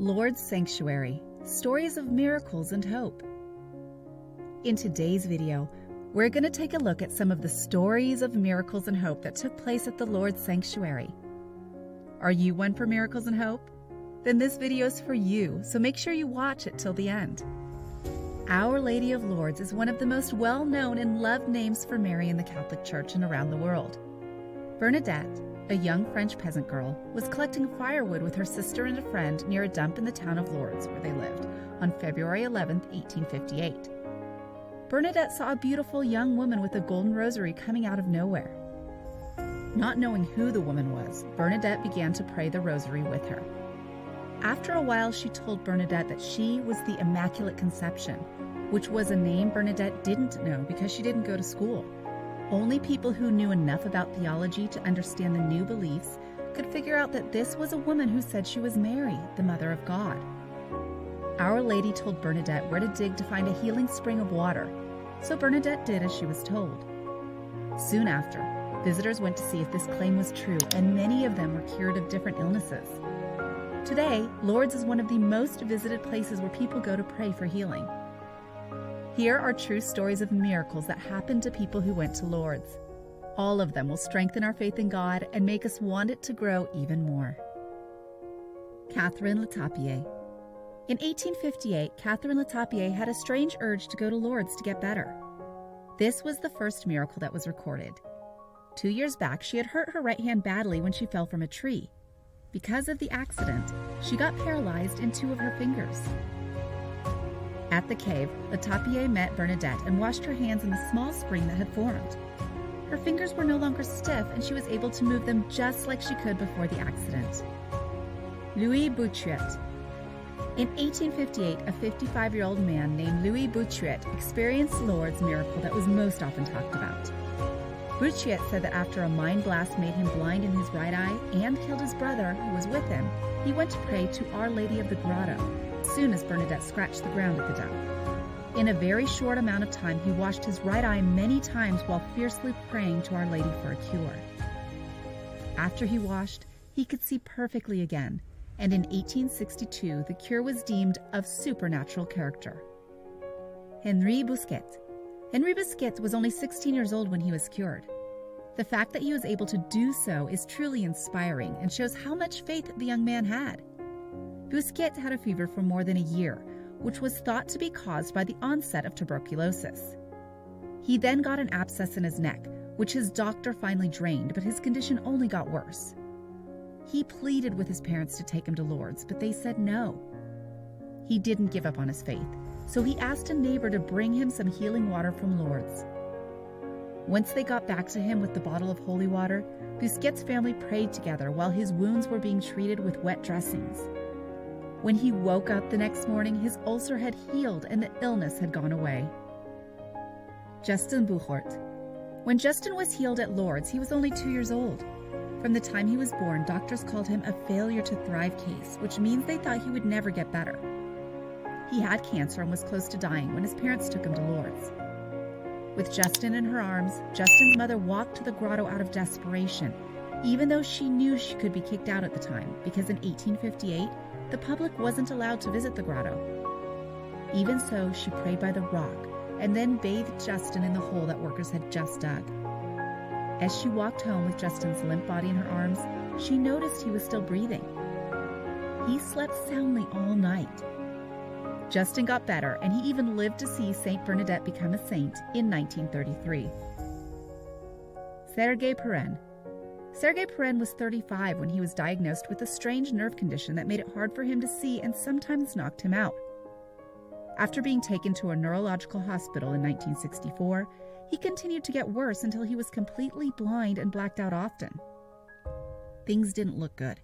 Lourdes Sanctuary, Stories of Miracles and Hope. In today's video, we're going to take a look at some of the stories of miracles and hope that took place at the Lourdes Sanctuary. Are you one for miracles and hope? Then this video is for you, so make sure you watch it till the end. Our Lady of Lourdes is one of the most well-known and loved names for Mary in the Catholic Church and around the world. Bernadette, a young French peasant girl, was collecting firewood with her sister and a friend near a dump in the town of Lourdes where they lived on February 11, 1858. Bernadette saw a beautiful young woman with a golden rosary coming out of nowhere. Not knowing who the woman was, Bernadette began to pray the rosary with her. After a while, she told Bernadette that she was the Immaculate Conception, which was a name Bernadette didn't know because she didn't go to school. Only people who knew enough about theology to understand the new beliefs could figure out that this was a woman who said she was Mary, the Mother of God. Our Lady told Bernadette where to dig to find a healing spring of water, so Bernadette did as she was told. Soon after, visitors went to see if this claim was true, and many of them were cured of different illnesses. Today, Lourdes is one of the most visited places where people go to pray for healing. Here are true stories of miracles that happened to people who went to Lourdes. All of them will strengthen our faith in God and make us want it to grow even more. Catherine Latapier. In 1858, Catherine Latapier had a strange urge to go to Lourdes to get better. This was the first miracle that was recorded. 2 years back, she had hurt her right hand badly when she fell from a tree. Because of the accident, she got paralyzed in 2 of her fingers. At the cave, Latapier met Bernadette and washed her hands in the small spring that had formed. Her fingers were no longer stiff and she was able to move them just like she could before the accident. Boutret. In 1858, a 55-year-old man named Boutret experienced Lourdes' miracle that was most often talked about. Boutret said that after a mind blast made him blind in his right eye and killed his brother, who was with him, he went to pray to Our Lady of the Grotto, as soon as Bernadette scratched the ground at the dump. In a very short amount of time, he washed his right eye many times while fiercely praying to Our Lady for a cure. After he washed, he could see perfectly again, and in 1862, the cure was deemed of supernatural character. Henri Bousquet. Henri Bousquet was only 16 years old when he was cured. The fact that he was able to do so is truly inspiring and shows how much faith the young man had. Bousquet had a fever for more than a year, which was thought to be caused by the onset of tuberculosis. He then got an abscess in his neck, which his doctor finally drained, but his condition only got worse. He pleaded with his parents to take him to Lourdes, but they said no. He didn't give up on his faith, so he asked a neighbor to bring him some healing water from Lourdes. Once they got back to him with the bottle of holy water, Bousquet's family prayed together while his wounds were being treated with wet dressings. When he woke up the next morning, his ulcer had healed and the illness had gone away. Justin Boutret. When Justin was healed at Lourdes, he was only 2 years old. From the time he was born, doctors called him a failure to thrive case, which means they thought he would never get better. He had cancer and was close to dying when his parents took him to Lourdes. With Justin in her arms, Justin's mother walked to the grotto out of desperation, even though she knew she could be kicked out at the time, because in 1858, the public wasn't allowed to visit the grotto. Even so, she prayed by the rock and then bathed Justin in the hole that workers had just dug. As she walked home with Justin's limp body in her arms, she noticed he was still breathing. He slept soundly all night. Justin got better, and he even lived to see Saint Bernadette become a saint in 1933. Sergei Perrin. Sergei Perrin was 35 when he was diagnosed with a strange nerve condition that made it hard for him to see and sometimes knocked him out. After being taken to a neurological hospital in 1964, he continued to get worse until he was completely blind and blacked out often. Things didn't look good.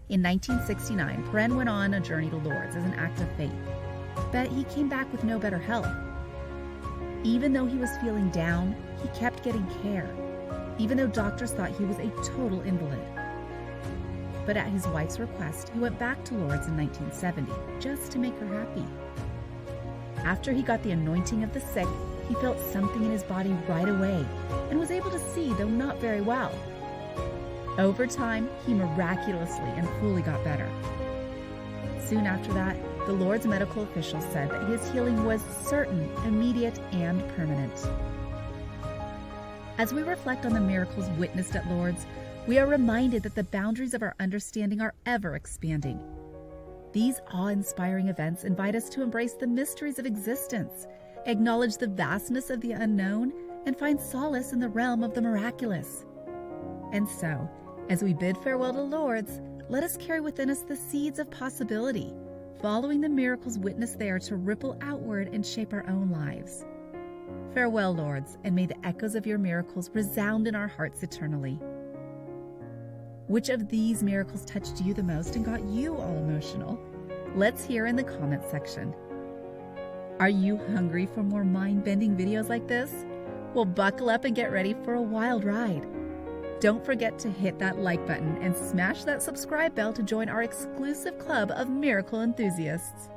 In 1969, Perrin went on a journey to Lourdes as an act of faith, but he came back with no better health. Even though he was feeling down, he kept getting care, even though doctors thought he was a total invalid. But at his wife's request, he went back to Lourdes in 1970, just to make her happy. After he got the anointing of the sick, he felt something in his body right away, and was able to see, though not very well. Over time, he miraculously and fully got better. soon after that, the Lord's medical officials said that his healing was certain, immediate, and permanent. As we reflect on the miracles witnessed at Lourdes, we are reminded that the boundaries of our understanding are ever expanding. These awe-inspiring events invite us to embrace the mysteries of existence, acknowledge the vastness of the unknown, and find solace in the realm of the miraculous. And so, as we bid farewell to Lourdes, let us carry within us the seeds of possibility, following the miracles witnessed there to ripple outward and shape our own lives. Farewell, Lourdes, and may the echoes of your miracles resound in our hearts eternally. Which of these miracles touched you the most and got you all emotional? Let's hear in the comment section. Are you hungry for more mind-bending videos like this? Well, buckle up and get ready for a wild ride. Don't forget to hit that like button and smash that subscribe bell to join our exclusive club of miracle enthusiasts.